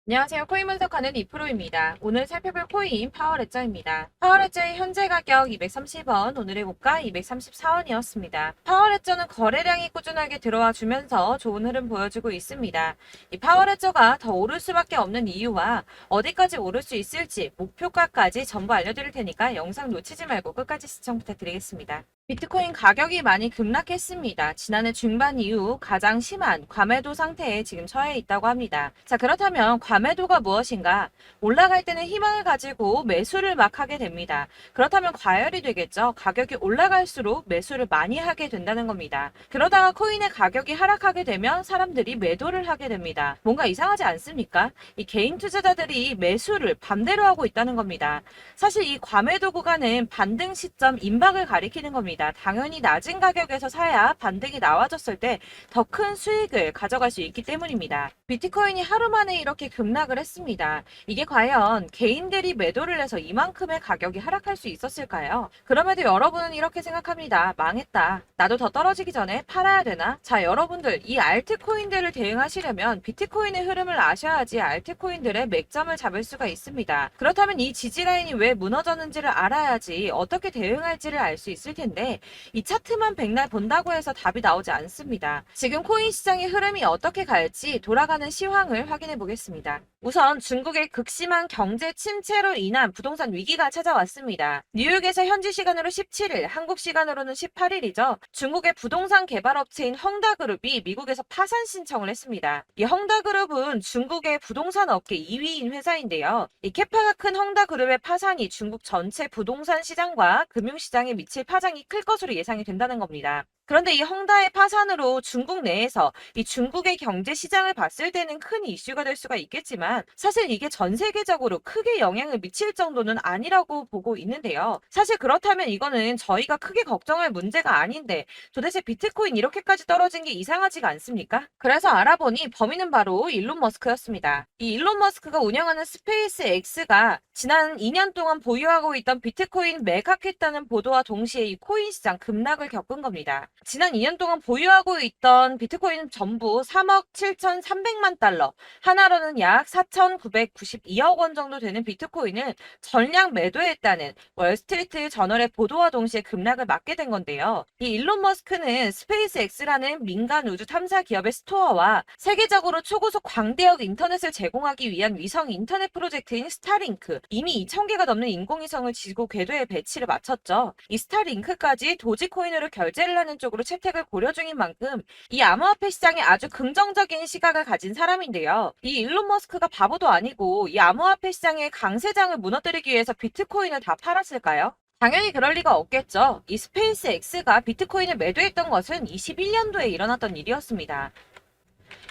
안녕하세요. 코인 분석하는 이프로입니다. 오늘 살펴볼 코인 파워레저입니다. 파워레저의 현재 가격 230원, 오늘의 고가 234원이었습니다. 파워레저는 거래량이 꾸준하게 들어와 주면서 좋은 흐름 보여주고 있습니다. 이 파워레저가 더 오를 수밖에 없는 이유와 어디까지 오를 수 있을지 목표가까지 전부 알려드릴 테니까 영상 놓치지 말고 끝까지 시청 부탁드리겠습니다. 비트코인 가격이 많이 급락했습니다. 지난해 중반 이후 가장 심한 과매도 상태에 지금 처해 있다고 합니다. 자, 그렇다면 과매도가 무엇인가? 올라갈 때는 희망을 가지고 매수를 막 하게 됩니다. 그렇다면 과열이 되겠죠. 가격이 올라갈수록 매수를 많이 하게 된다는 겁니다. 그러다가 코인의 가격이 하락하게 되면 사람들이 매도를 하게 됩니다. 뭔가 이상하지 않습니까? 이 개인 투자자들이 매수를 반대로 하고 있다는 겁니다. 사실 이 과매도 구간은 반등 시점 임박을 가리키는 겁니다. 당연히 낮은 가격에서 사야 반등이 나와줬을 때 더 큰 수익을 가져갈 수 있기 때문입니다. 비트코인이 하루 만에 이렇게 급락을 했습니다. 이게 과연 개인들이 매도를 해서 이만큼의 가격이 하락할 수 있었을까요? 그럼에도 여러분은 이렇게 생각합니다. 망했다. 나도 더 떨어지기 전에 팔아야 되나? 자, 여러분들 이 알트코인들을 대응하시려면 비트코인의 흐름을 아셔야지 알트코인들의 맥점을 잡을 수가 있습니다. 그렇다면 이 지지라인이 왜 무너졌는지를 알아야지 어떻게 대응할지를 알 수 있을 텐데 이 차트만 백날 본다고 해서 답이 나오지 않습니다. 지금 코인 시장의 흐름이 어떻게 갈지 돌아가는 시황을 확인해 보겠습니다. 우선 중국의 극심한 경제 침체로 인한 부동산 위기가 찾아왔습니다. 뉴욕에서 현지 시간으로 17일, 한국 시간으로는 18일이죠. 중국의 부동산 개발업체인 헝다그룹이 미국에서 파산 신청을 했습니다. 이 헝다그룹은 중국의 부동산 업계 2위인 회사인데요. 이 캐파가 큰 헝다그룹의 파산이 중국 전체 부동산 시장과 금융시장에 미칠 파장이 클 것으로 예상이 된다는 겁니다. 그런데 이 헝다의 파산으로 중국 내에서 이 중국의 경제 시장을 봤을 때는 큰 이슈가 될 수가 있겠지만 사실 이게 전 세계적으로 크게 영향을 미칠 정도는 아니라고 보고 있는데요. 사실 그렇다면 이거는 저희가 크게 걱정할 문제가 아닌데 도대체 비트코인 이렇게까지 떨어진 게 이상하지가 않습니까? 그래서 알아보니 범인은 바로 일론 머스크였습니다. 이 일론 머스크가 운영하는 스페이스 X가 지난 2년 동안 보유하고 있던 비트코인 매각했다는 보도와 동시에 이 코인 시장 급락을 겪은 겁니다. 지난 2년 동안 보유하고 있던 비트코인 전부 3억 7,300만 달러, 하나로는 약 4,992억 원 정도 되는 비트코인을 전량 매도했다는 월스트리트 저널의 보도와 동시에 급락을 맞게 된 건데요. 이 일론 머스크는 스페이스X라는 민간 우주 탐사 기업의 스토어와 세계적으로 초고속 광대역 인터넷을 제공하기 위한 위성 인터넷 프로젝트인 스타링크, 이미 2,000개가 넘는 인공위성을 지구 궤도에 배치를 마쳤죠. 이 스타링크까지 도지코인으로 결제를 하는 쪽으로 채택을 고려 중인 만큼 이 암호화폐 시장에 아주 긍정적인 시각을 가진 사람인데요. 이 일론 머스크가 바보도 아니고 이 암호화폐 시장의 강세장을 무너뜨리기 위해서 비트코인을 다 팔았을까요? 당연히 그럴 리가 없겠죠. 이 스페이스 X가 비트코인을 매도했던 것은 21년도에 일어났던 일이었습니다.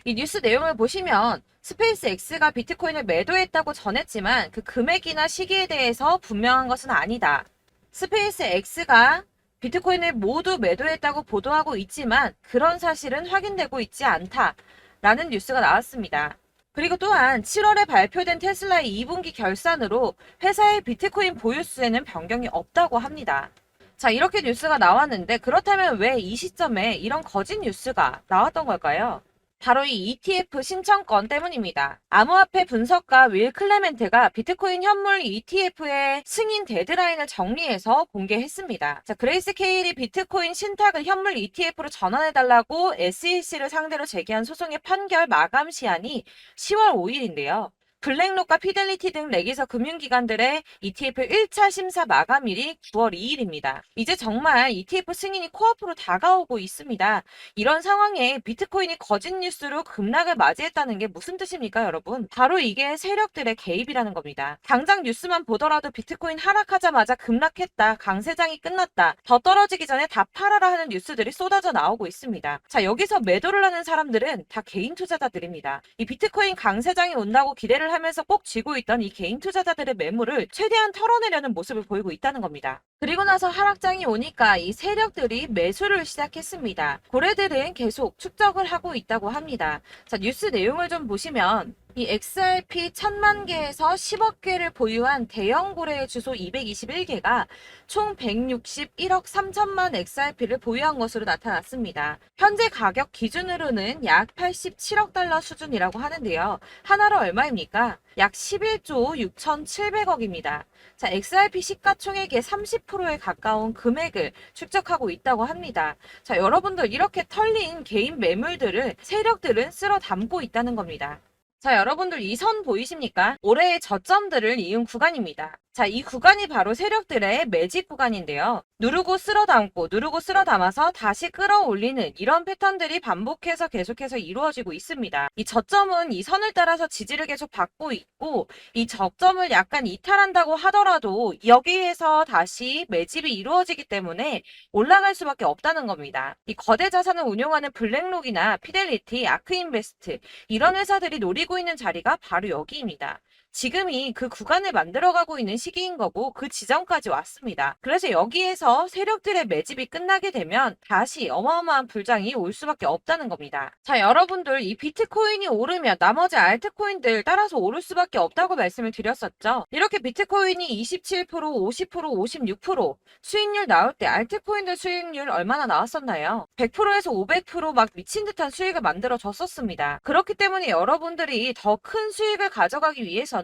이 뉴스 내용을 보시면 스페이스 X가 비트코인을 매도했다고 전했지만 그 금액이나 시기에 대해서 분명한 것은 아니다. 스페이스 X가 비트코인을 모두 매도했다고 보도하고 있지만 그런 사실은 확인되고 있지 않다라는 뉴스가 나왔습니다. 그리고 또한 7월에 발표된 테슬라의 2분기 결산으로 회사의 비트코인 보유수에는 변경이 없다고 합니다. 자, 이렇게 뉴스가 나왔는데 그렇다면 왜 이 시점에 이런 거짓 뉴스가 나왔던 걸까요? 바로 이 ETF 신청권 때문입니다. 암호화폐 분석가 윌 클레멘트가 비트코인 현물 ETF의 승인 데드라인을 정리해서 공개했습니다. 자, 그레이스 케일이 비트코인 신탁을 현물 ETF로 전환해달라고 SEC를 상대로 제기한 소송의 판결 마감 시한이 10월 5일인데요. 블랙록과 피델리티 등 레기서 금융기관들의 ETF 1차 심사 마감일이 9월 2일입니다. 이제 정말 ETF 승인이 코앞으로 다가오고 있습니다. 이런 상황에 비트코인이 거짓 뉴스로 급락을 맞이했다는 게 무슨 뜻입니까, 여러분? 바로 이게 세력들의 개입이라는 겁니다. 당장 뉴스만 보더라도 비트코인 하락하자마자 급락했다, 강세장이 끝났다, 더 떨어지기 전에 다 팔아라 하는 뉴스들이 쏟아져 나오고 있습니다. 자, 여기서 매도를 하는 사람들은 다 개인 투자자들입니다. 이 비트코인 강세장이 온다고 기대를 하면서 꼭 쥐고 있던 이 개인 투자자들의 매물을 최대한 털어내려는 모습을 보이고 있다는 겁니다. 그리고 나서 하락장이 오니까 이 세력들이 매수를 시작했습니다. 고래들은 계속 축적을 하고 있다고 합니다. 자, 뉴스 내용을 좀 보시면 이 XRP 1000만 개에서 10억 개를 보유한 대형 고래의 주소 221개가 총 161억 3천만 XRP를 보유한 것으로 나타났습니다. 현재 가격 기준으로는 약 87억 달러 수준이라고 하는데요. 하나로 얼마입니까? 약 11조 6,700억입니다. 자, XRP 시가총액의 30%에 가까운 금액을 축적하고 있다고 합니다. 자, 여러분들 이렇게 털린 개인 매물들을 세력들은 쓸어 담고 있다는 겁니다. 자, 여러분들 이 선 보이십니까? 올해의 저점들을 이은 구간입니다. 자, 이 구간이 바로 세력들의 매집 구간인데요. 누르고 쓸어 담고 누르고 쓸어 담아서 다시 끌어올리는 이런 패턴들이 반복해서 계속해서 이루어지고 있습니다. 이 저점은 이 선을 따라서 지지를 계속 받고 있고 이 저점을 약간 이탈한다고 하더라도 여기에서 다시 매집이 이루어지기 때문에 올라갈 수밖에 없다는 겁니다. 이 거대 자산을 운용하는 블랙록이나 피델리티, 아크인베스트 이런 회사들이 노리고 있는 자리가 바로 여기입니다. 지금이 그 구간을 만들어가고 있는 시기인 거고 그 지점까지 왔습니다. 그래서 여기에서 세력들의 매집이 끝나게 되면 다시 어마어마한 불장이 올 수밖에 없다는 겁니다. 자, 여러분들 이 비트코인이 오르면 나머지 알트코인들 따라서 오를 수밖에 없다고 말씀을 드렸었죠. 이렇게 비트코인이 27%, 50%, 56% 수익률 나올 때 알트코인들 수익률 얼마나 나왔었나요? 100%에서 500%막 미친 듯한 수익을 만들어 줬었습니다. 그렇기 때문에 여러분들이 더 큰 수익을 가져가기 위해서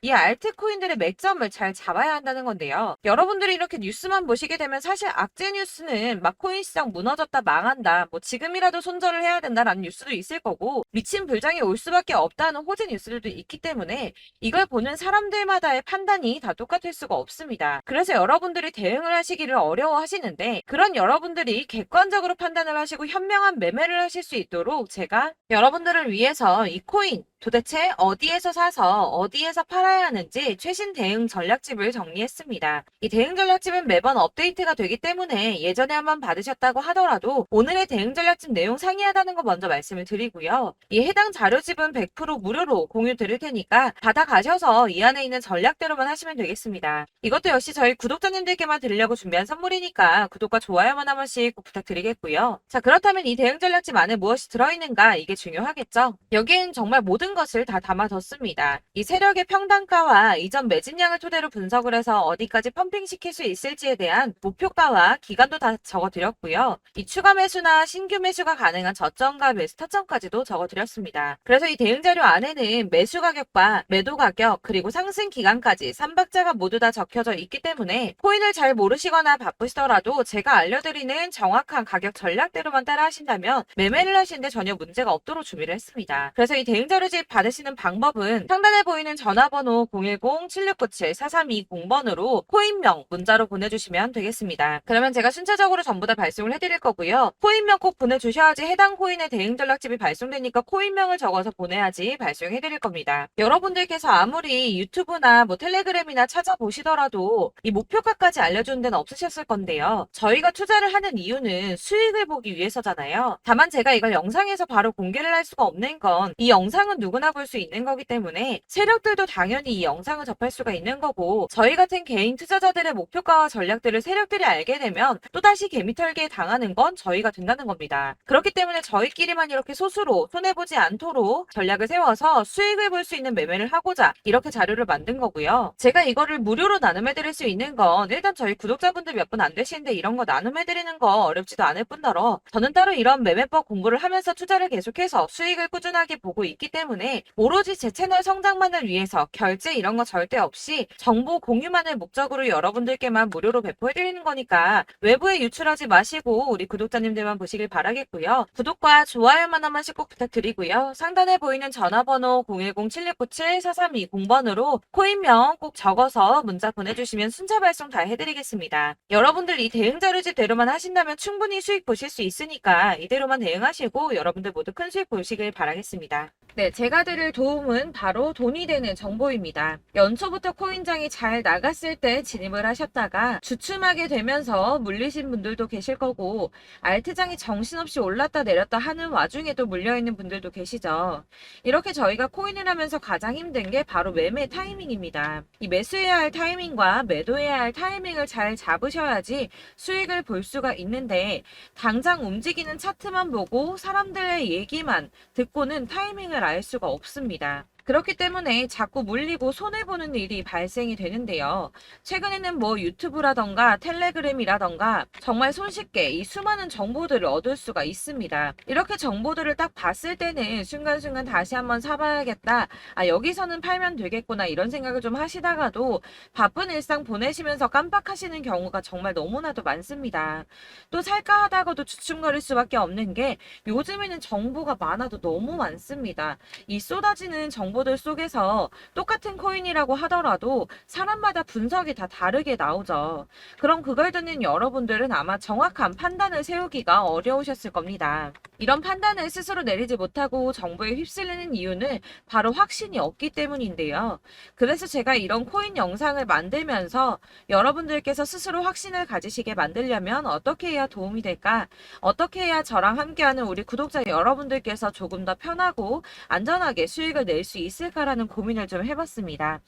이 알트코인들의 맥점을 잘 잡아야 한다는 건데요. 여러분들이 이렇게 뉴스만 보시게 되면 사실 악재 뉴스는 막 코인 시장 무너졌다 망한다 뭐 지금이라도 손절을 해야 된다라는 뉴스도 있을 거고 미친 불장이 올 수밖에 없다는 호재 뉴스들도 있기 때문에 이걸 보는 사람들마다의 판단이 다 똑같을 수가 없습니다. 그래서 여러분들이 대응을 하시기를 어려워하시는데 그런 여러분들이 객관적으로 판단을 하시고 현명한 매매를 하실 수 있도록 제가 여러분들을 위해서 이 코인 도대체 어디에서 사서 어디에서 팔아야 하는지 최신 대응 전략집을 정리했습니다. 이 대응 전략집은 매번 업데이트가 되기 때문에 예전에 한번 받으셨다고 하더라도 오늘의 대응 전략집 내용 상이하다는 거 먼저 말씀을 드리고요. 이 해당 자료집은 100% 무료로 공유 드릴 테니까 받아가셔서 이 안에 있는 전략대로만 하시면 되겠습니다. 이것도 역시 저희 구독자님들께만 드리려고 준비한 선물이니까 구독과 좋아요만 한 번씩 꼭 부탁드리겠고요. 자, 그렇다면 이 대응 전략집 안에 무엇이 들어있는가 이게 중요하겠죠? 여기엔 정말 모든 것을 다 담아뒀습니다. 이 세력의 평단가와 이전 매집량을 토대로 분석을 해서 어디까지 펌핑시킬 수 있을지에 대한 목표가와 기간도 다 적어드렸고요. 이 추가 매수나 신규 매수가 가능한 저점과 매수 타점까지도 적어드렸습니다. 그래서 이 대응 자료 안에는 매수 가격과 매도 가격 그리고 상승 기간까지 3박자가 모두 다 적혀져 있기 때문에 코인을 잘 모르시거나 바쁘시더라도 제가 알려드리는 정확한 가격 전략대로만 따라 하신다면 매매를 하시는데 전혀 문제가 없도록 준비를 했습니다. 그래서 이 대응 자료집 받으시는 방법은 상단에 보이는 전화번호 010-7697-4320번으로 코인명 문자로 보내주시면 되겠습니다. 그러면 제가 순차적으로 전부 다 발송을 해드릴 거고요. 코인명 꼭 보내주셔야지 해당 코인의 대응 전략집이 발송되니까 코인명을 적어서 보내야지 발송해드릴 겁니다. 여러분들께서 아무리 유튜브나 뭐 텔레그램이나 찾아보시더라도 이 목표가까지 알려주는 데는 없으셨을 건데요. 저희가 투자를 하는 이유는 수익을 보기 위해서잖아요. 다만 제가 이걸 영상에서 바로 공개를 할 수가 없는 건 이 영상은 누구나 볼 수 있는 거기 때문에 세력들도 당연히 이 영상을 접할 수가 있는 거고 저희 같은 개인 투자자들의 목표가와 전략들을 세력들이 알게 되면 또다시 개미털기에 당하는 건 저희가 된다는 겁니다. 그렇기 때문에 저희끼리만 이렇게 소수로 손해보지 않도록 전략을 세워서 수익을 볼 수 있는 매매를 하고자 이렇게 자료를 만든 거고요. 제가 이거를 무료로 나눔해드릴 수 있는 건 일단 저희 구독자분들 몇 분 안 되시는데 이런 거 나눔해드리는 거 어렵지도 않을 뿐더러 저는 따로 이런 매매법 공부를 하면서 투자를 계속해서 수익을 꾸준하게 보고 있기 때문에 오로지 제 채널 성장만을 위해서 결제 이런 거 절대 없이 정보 공유만을 목적으로 여러분들께만 무료로 배포해드리는 거니까 외부에 유출하지 마시고 우리 구독자님들만 보시길 바라겠고요. 구독과 좋아요만 한 번씩 꼭 부탁드리고요. 상단에 보이는 전화번호 010-7697-4320번으로 코인명 꼭 적어서 문자 보내주시면 순차 발송 다 해드리겠습니다. 여러분들 이 대응 자료집대로만 하신다면 충분히 수익 보실 수 있으니까 이대로만 대응하시고 여러분들 모두 큰 수익 보시길 바라겠습니다. 네, 제가 드릴 도움은 바로 돈이 되는 정보입니다. 연초부터 코인장이 잘 나갔을 때 진입을 하셨다가 주춤하게 되면서 물리신 분들도 계실 거고 알트장이 정신없이 올랐다 내렸다 하는 와중에도 물려있는 분들도 계시죠. 이렇게 저희가 코인을 하면서 가장 힘든 게 바로 매매 타이밍입니다. 이 매수해야 할 타이밍과 매도해야 할 타이밍을 잘 잡으셔야지 수익을 볼 수가 있는데 당장 움직이는 차트만 보고 사람들의 얘기만 듣고는 타이밍을 알 수가 없습니다. 그렇기 때문에 자꾸 물리고 손해보는 일이 발생이 되는데요. 최근에는 뭐 유튜브라던가 텔레그램이라던가 정말 손쉽게 이 수많은 정보들을 얻을 수가 있습니다. 이렇게 정보들을 딱 봤을 때는 순간순간 다시 한번 사봐야겠다. 아, 여기서는 팔면 되겠구나. 이런 생각을 좀 하시다가도 바쁜 일상 보내시면서 깜빡하시는 경우가 정말 너무나도 많습니다. 또 살까 하다가도 주춤거릴 수밖에 없는 게 요즘에는 정보가 많아도 너무 많습니다. 이 쏟아지는 정보들 속에서 똑같은 코인이라고 하더라도 사람마다 분석이 다 다르게 나오죠. 그럼 그걸 듣는 여러분들은 아마 정확한 판단을 세우기가 어려우셨을 겁니다. 이런 판단을 스스로 내리지 못하고 정보에 휩쓸리는 이유는 바로 확신이 없기 때문인데요. 그래서 제가 이런 코인 영상을 만들면서 여러분들께서 스스로 확신을 가지시게 만들려면 어떻게 해야 도움이 될까? 어떻게 해야 저랑 함께하는 우리 구독자 여러분들께서 조금 더 편하고 안전하게 수익을 낼 수 있을까라는 고민을 좀 해봤습니다.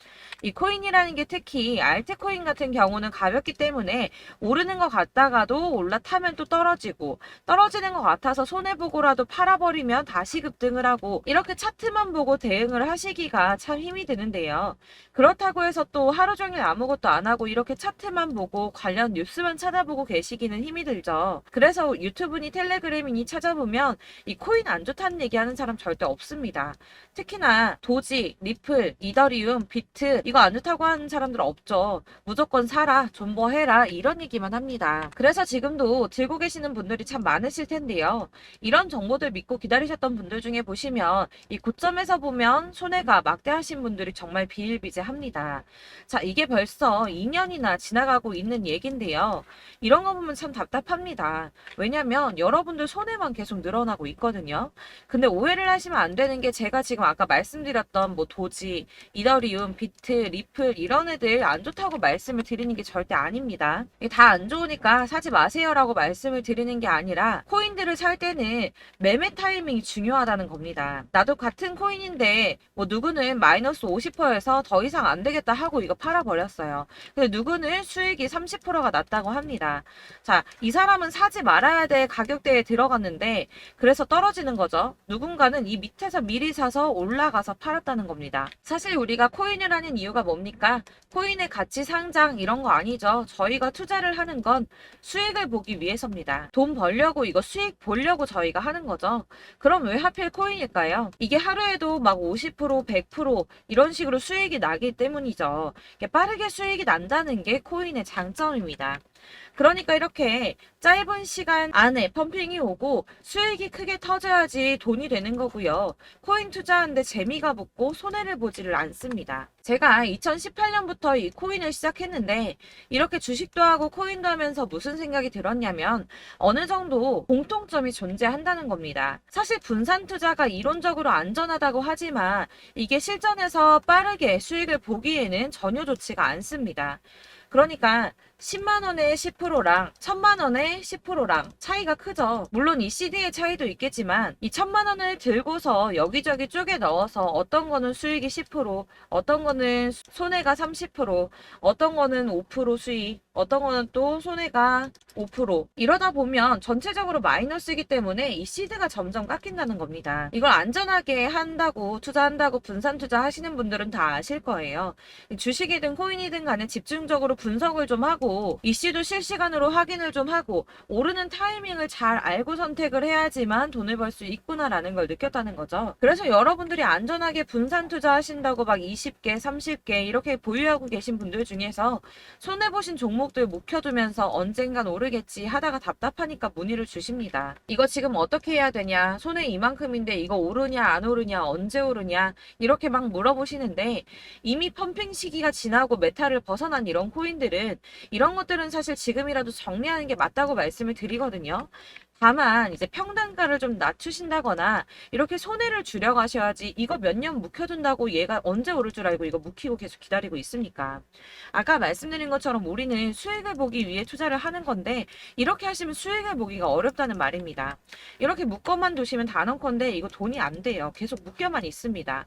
이 코인이라는 게 특히 알트코인 같은 경우는 가볍기 때문에 오르는 것 같다가도 올라타면 또 떨어지고 떨어지는 것 같아서 손해보고라도 팔아버리면 다시 급등을 하고 이렇게 차트만 보고 대응을 하시기가 참 힘이 드는데요. 그렇다고 해서 또 하루 종일 아무것도 안 하고 이렇게 차트만 보고 관련 뉴스만 찾아보고 계시기는 힘이 들죠. 그래서 유튜브니 텔레그램이니 찾아보면 이 코인 안 좋다는 얘기하는 사람 절대 없습니다. 특히나 도지, 리플, 이더리움, 비트 이거 안 좋다고 하는 사람들 없죠. 무조건 사라, 존버해라 이런 얘기만 합니다. 그래서 지금도 들고 계시는 분들이 참 많으실 텐데요. 이런 정보들 믿고 기다리셨던 분들 중에 보시면 이 고점에서 보면 손해가 막대하신 분들이 정말 비일비재합니다. 자, 이게 벌써 2년이나 지나가고 있는 얘긴데요. 이런 거 보면 참 답답합니다. 왜냐면 여러분들 손해만 계속 늘어나고 있거든요. 근데 오해를 하시면 안 되는 게 제가 지금 아까 말씀드렸던 뭐 도지, 이더리움, 비트, 리플 이런 애들 안 좋다고 말씀을 드리는 게 절대 아닙니다. 다 안 좋으니까 사지 마세요라고 말씀을 드리는 게 아니라 코인들을 살 때는 매매 타이밍이 중요하다는 겁니다. 나도 같은 코인인데 뭐 누구는 마이너스 50%에서 더 이상 안 되겠다 하고 이거 팔아버렸어요. 근데 누구는 수익이 30%가 났다고 합니다. 자, 이 사람은 사지 말아야 될 가격대에 들어갔는데 그래서 떨어지는 거죠. 누군가는 이 밑에서 미리 사서 올라가서 팔았다는 겁니다. 사실 우리가 코인을 하는 이유가 뭡니까? 코인의 가치 상장 이런 거 아니죠. 저희가 투자를 하는 건 수익을 보기 위해서입니다. 돈 벌려고 이거 수익 보려고 저희가 하는 거죠. 그럼 왜 하필 코인일까요? 이게 하루에도 막 50%, 100% 이런 식으로 수익이 나기 때문이죠. 빠르게 수익이 난다는 게 코인의 장점입니다. 그러니까 이렇게 짧은 시간 안에 펌핑이 오고 수익이 크게 터져야지 돈이 되는 거고요. 코인 투자하는데 재미가 붙고 손해를 보지를 않습니다. 제가 2018년부터 이 코인을 시작했는데 이렇게 주식도 하고 코인도 하면서 무슨 생각이 들었냐면 어느 정도 공통점이 존재한다는 겁니다. 사실 분산 투자가 이론적으로 안전하다고 하지만 이게 실전에서 빠르게 수익을 보기에는 전혀 좋지가 않습니다. 그러니까 10만 원의 10%랑 1000만 원의 10%랑 차이가 크죠. 물론 이 CD의 차이도 있겠지만 이 1000만 원을 들고서 여기저기 쪼개 넣어서 어떤 거는 수익이 10%, 어떤 거는 손해가 30%, 어떤 거는 5% 수익, 어떤 거는 또 손해가 5% 이러다 보면 전체적으로 마이너스이기 때문에 이 시드가 점점 깎인다는 겁니다. 이걸 안전하게 한다고 투자한다고 분산 투자하시는 분들은 다 아실 거예요. 주식이든 코인이든 간에 집중적으로 분석을 좀 하고 이슈도 실시간으로 확인을 좀 하고 오르는 타이밍을 잘 알고 선택을 해야지만 돈을 벌 수 있구나라는 걸 느꼈다는 거죠. 그래서 여러분들이 안전하게 분산 투자하신다고 막 20개, 30개 이렇게 보유하고 계신 분들 중에서 손해보신 종목들 묵혀두면서 언젠간 오르겠지 하다가 답답하니까 문의를 주십니다. 이거 지금 어떻게 해야 되냐? 손해 이만큼인데 이거 오르냐 안 오르냐 언제 오르냐 이렇게 막 물어보시는데 이미 펌핑 시기가 지나고 메타를 벗어난 이런 코인들은 이런 것들은 사실 지금이라도 정리하는 게 맞다고 말씀을 드리거든요. 다만 이제 평단가를 좀 낮추신다거나 이렇게 손해를 줄여가셔야지 이거 몇 년 묵혀둔다고 얘가 언제 오를 줄 알고 이거 묵히고 계속 기다리고 있습니까? 아까 말씀드린 것처럼 우리는 수익을 보기 위해 투자를 하는 건데 이렇게 하시면 수익을 보기가 어렵다는 말입니다. 이렇게 묶어만 두시면 단언컨대 이거 돈이 안 돼요. 계속 묶여만 있습니다.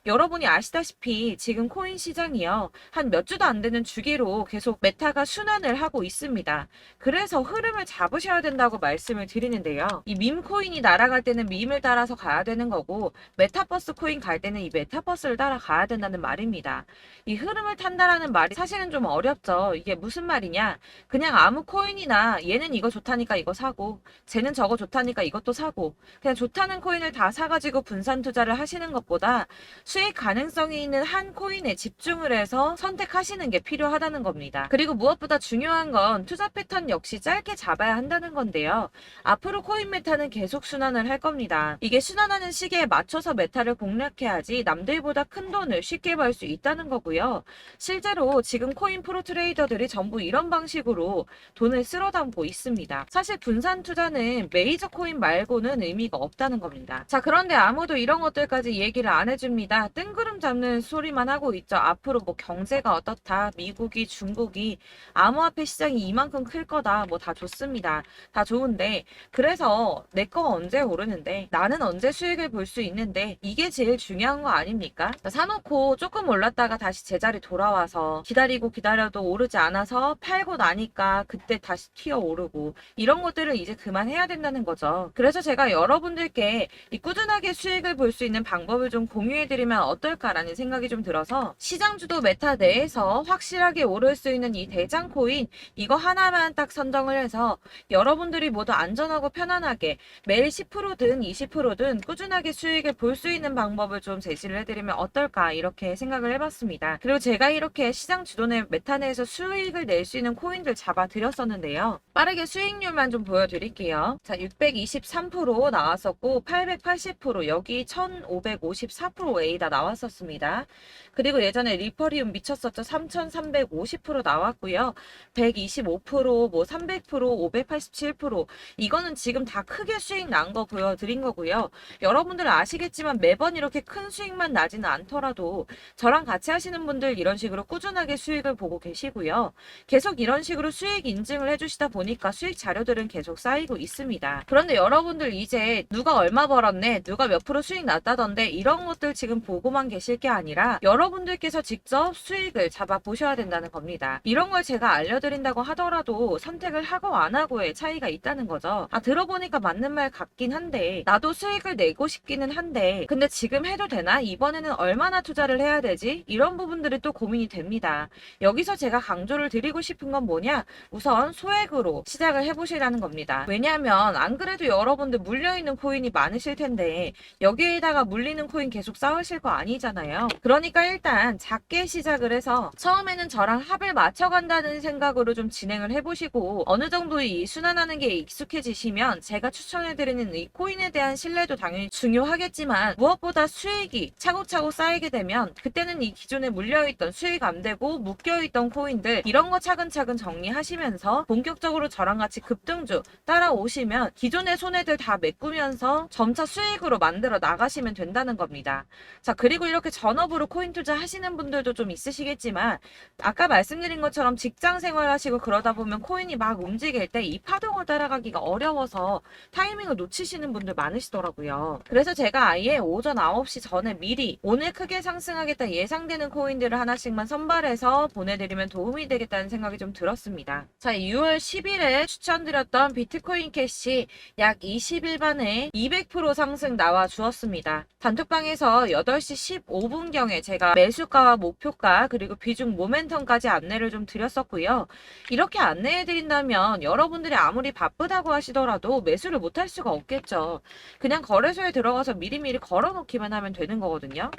여러분이 아시다시피 지금 코인 시장이요. 한 몇 주도 안 되는 주기로 계속 메타가 순환을 하고 있습니다. 그래서 흐름을 잡으셔야 된다고 말씀을 드리는 드리는데요. 이 밈 코인이 날아갈 때는 밈을 따라서 가야 되는 거고, 메타버스 코인 갈 때는 이 메타버스를 따라가야 된다는 말입니다. 이 흐름을 탄다라는 말이 사실은 좀 어렵죠. 이게 무슨 말이냐? 그냥 아무 코인이나 얘는 이거 좋다니까 이거 사고, 쟤는 저거 좋다니까 이것도 사고, 그냥 좋다는 코인을 다 사가지고 분산 투자를 하시는 것보다 수익 가능성이 있는 한 코인에 집중을 해서 선택하시는 게 필요하다는 겁니다. 그리고 무엇보다 중요한 건 투자 패턴 역시 짧게 잡아야 한다는 건데요. 앞으로 코인 메타는 계속 순환을 할 겁니다. 이게 순환하는 시기에 맞춰서 메타를 공략해야지 남들보다 큰 돈을 쉽게 벌 수 있다는 거고요. 실제로 지금 코인 프로 트레이더들이 전부 이런 방식으로 돈을 쓸어 담고 있습니다. 사실 분산 투자는 메이저 코인 말고는 의미가 없다는 겁니다. 자, 그런데 아무도 이런 것들까지 얘기를 안 해줍니다. 뜬구름 잡는 소리만 하고 있죠. 앞으로 뭐 경제가 어떻다, 미국이, 중국이, 암호화폐 시장이 이만큼 클 거다, 뭐 다 좋습니다. 다 좋은데, 그래서 내 거 언제 오르는데, 나는 언제 수익을 볼 수 있는데, 이게 제일 중요한 거 아닙니까? 사놓고 조금 올랐다가 다시 제자리 돌아와서 기다리고 기다려도 오르지 않아서 팔고 나니까 그때 다시 튀어 오르고, 이런 것들을 이제 그만해야 된다는 거죠. 그래서 제가 여러분들께 이 꾸준하게 수익을 볼 수 있는 방법을 좀 공유해드리면 어떨까라는 생각이 좀 들어서, 시장 주도 메타 내에서 확실하게 오를 수 있는 이 대장 코인, 이거 하나만 딱 선정을 해서 여러분들이 모두 안전하고 편안하게 매일 10%든 20%든 꾸준하게 수익을 볼 수 있는 방법을 좀 제시를 해드리면 어떨까, 이렇게 생각을 해봤습니다. 그리고 제가 이렇게 시장 주도내 메타 내에서 수익을 낼 수 있는 코인들 잡아드렸었는데요. 빠르게 수익률만 좀 보여드릴게요. 자, 623% 나왔었고 880%, 여기 1554% A다 나왔었습니다. 그리고 예전에 리퍼리움 미쳤었죠. 3350% 나왔고요. 125%, 뭐 300%, 587%, 이거는 지금 다 크게 수익 난 거 보여드린 거고요. 여러분들은 아시겠지만 매번 이렇게 큰 수익만 나지는 않더라도 저랑 같이 하시는 분들 이런 식으로 꾸준하게 수익을 보고 계시고요. 계속 이런 식으로 수익 인증을 해주시다 보니까 수익 자료들은 계속 쌓이고 있습니다. 그런데 여러분들 이제 누가 얼마 벌었네, 누가 몇 프로 수익 났다던데, 이런 것들 지금 보고만 계실 게 아니라 여러분들께서 직접 수익을 잡아 보셔야 된다는 겁니다. 이런 걸 제가 알려드린다고 하더라도 선택을 하고 안 하고의 차이가 있다는 거죠. 들어보니까 맞는 말 같긴 한데, 나도 수익을 내고 싶기는 한데 근데 지금 해도 되나? 이번에는 얼마나 투자를 해야 되지? 이런 부분들이 또 고민이 됩니다. 여기서 제가 강조를 드리고 싶은 건 뭐냐? 우선 소액으로 시작을 해보시라는 겁니다. 왜냐하면 안 그래도 여러분들 물려있는 코인이 많으실 텐데 여기에다가 물리는 코인 계속 쌓으실 거 아니잖아요. 그러니까 일단 작게 시작을 해서 처음에는 저랑 합을 맞춰간다는 생각으로 좀 진행을 해보시고, 어느 정도 이 순환하는 게 익숙해지시면 제가 추천해드리는 이 코인에 대한 신뢰도 당연히 중요하겠지만, 무엇보다 수익이 차곡차곡 쌓이게 되면 그때는 이 기존에 물려있던 수익 안 되고 묶여있던 코인들, 이런 거 차근차근 정리하시면서 본격적으로 저랑 같이 급등주 따라오시면 기존의 손해들 다 메꾸면서 점차 수익으로 만들어 나가시면 된다는 겁니다. 자, 그리고 이렇게 전업으로 코인 투자 하시는 분들도 좀 있으시겠지만, 아까 말씀드린 것처럼 직장 생활하시고 그러다 보면 코인이 막 움직일 때 이 파동을 따라가기가 어려워서 타이밍을 놓치시는 분들 많으시더라고요. 그래서 제가 아예 오전 9시 전에 미리 오늘 크게 상승하겠다 예상되는 코인들을 하나씩만 선발해서 보내드리면 도움이 되겠다는 생각이 좀 들었습니다. 자, 6월 10일에 추천드렸던 비트코인 캐시 약 20일 만에 200% 상승 나와 주었습니다. 단톡방에서 8시 15분경에 제가 매수가와 목표가 그리고 비중 모멘텀까지 안내를 좀 드렸었고요. 이렇게 안내해드린다면 여러분들이 아무리 바쁘다고 하시더라도 매수를 못할 수가 없겠죠. 그냥 거래소에 들어가서 미리미리 걸어놓기만 하면 되는 거거든요.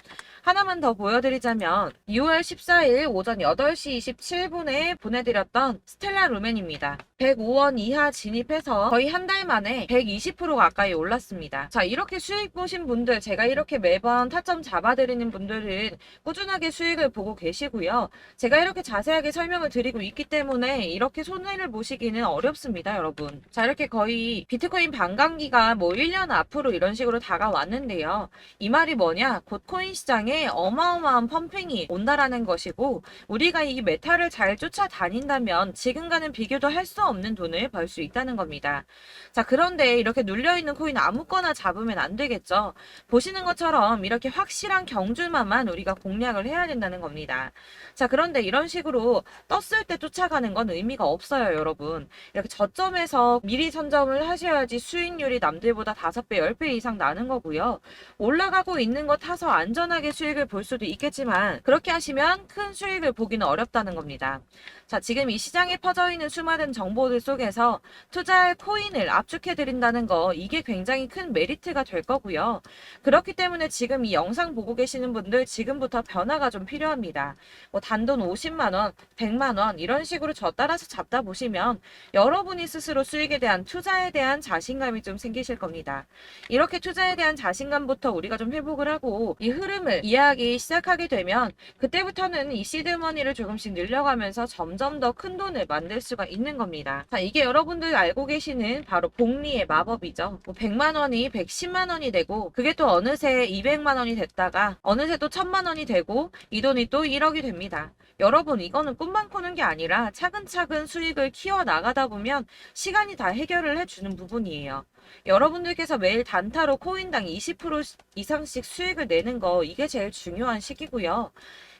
하나만 더 보여드리자면 6월 14일 오전 8시 27분에 보내드렸던 스텔라 루멘입니다. 105원 이하 진입해서 거의 한 달 만에 120% 가까이 올랐습니다. 자, 이렇게 수익 보신 분들, 제가 이렇게 매번 타점 잡아드리는 분들은 꾸준하게 수익을 보고 계시고요. 제가 이렇게 자세하게 설명을 드리고 있기 때문에 이렇게 손해를 보시기는 어렵습니다, 여러분. 자, 이렇게 거의 비트코인 반감기가 뭐 1년 앞으로 이런 식으로 다가왔는데요. 이 말이 뭐냐? 곧 코인 시장에 어마어마한 펌핑이 온다라는 것이고, 우리가 이 메타를 잘 쫓아다닌다면 지금과는 비교도 할 수 없는 돈을 벌 수 있다는 겁니다. 자, 그런데 이렇게 눌려있는 코인 아무거나 잡으면 안 되겠죠. 보시는 것처럼 이렇게 확실한 경주만만 우리가 공략을 해야 된다는 겁니다. 자, 그런데 이런 식으로 떴을 때 쫓아가는 건 의미가 없어요, 여러분. 이렇게 저점에서 미리 선정 점을 하셔야지 수익률이 남들보다 5배, 10배 이상 나는 거고요. 올라가고 있는 거 타서 안전하게 수익을 볼 수도 있겠지만 그렇게 하시면 큰 수익을 보기는 어렵다는 겁니다. 자, 지금 이 시장에 퍼져 있는 수많은 정보들 속에서 투자할 코인을 압축해 드린다는 거, 이게 굉장히 큰 메리트가 될 거고요. 그렇기 때문에 지금 이 영상 보고 계시는 분들 지금부터 변화가 좀 필요합니다. 뭐 단돈 50만 원, 100만 원 이런 식으로 저 따라서 잡다 보시면 여러분이 스스로 수익에 대한, 투자에 대한 자신감이 좀 생기실 겁니다. 이렇게 투자에 대한 자신감부터 우리가 좀 회복을 하고 이 흐름을 이해하기 시작하게 되면 그때부터는 이 시드머니를 조금씩 늘려가면서 점점 더 큰 돈을 만들 수가 있는 겁니다. 자, 이게 여러분들 알고 계시는 바로 복리의 마법이죠. 뭐 100만 원이 110만 원이 되고 그게 또 어느새 200만 원이 됐다가 어느새 또 1000만 원이 되고 이 돈이 또 1억이 됩니다. 여러분, 이거는 꿈만 꾸는 게 아니라 차근차근 수익을 키워 나가다 보면 시간이 다 해결을 해주는 부분이에요. 여러분들께서 매일 단타로 코인당 20% 이상씩 수익을 내는 거, 이게 제일 중요한 시기고요.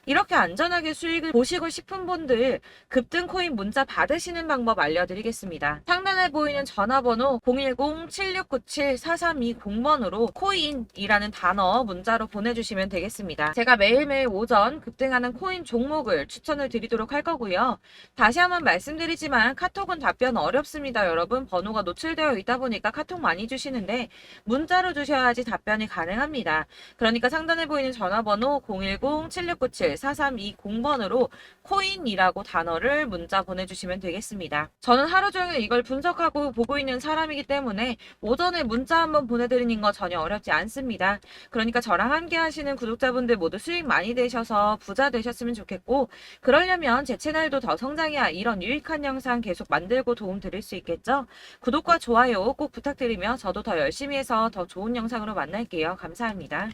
이렇게 안전하게 수익을 보시고 싶은 분들 급등 코인 문자 받으시는 방법 알려드리겠습니다. 상단에 보이는 전화번호 010-7697-4320번으로 코인이라는 단어 문자로 보내주시면 되겠습니다. 제가 매일매일 오전 급등하는 코인 종목을 추천을 드리도록 할 거고요. 다시 한번 말씀드리지만 카톡은 답변 어렵습니다. 여러분, 번호가 노출되어 있다 보니까 카톡 많이 주시는데 문자로 주셔야지 답변이 가능합니다. 그러니까 상단에 보이는 전화번호 010-7697-4320번으로 코인이라고 단어를 문자 보내주시면 되겠습니다. 저는 하루 종일 이걸 분석하고 보고 있는 사람이기 때문에 오전에 문자 한번 보내드리는 거 전혀 어렵지 않습니다. 그러니까 저랑 함께 하시는 구독자분들 모두 수익 많이 되셔서 부자 되셨으면 좋겠고, 그러려면 제 채널도 더 성장해야 이런 유익한 영상 계속 만들고 도움 드릴 수 있겠죠? 구독과 좋아요 꼭 부탁드리며 저도 더 열심히 해서 더 좋은 영상으로 만날게요. 감사합니다.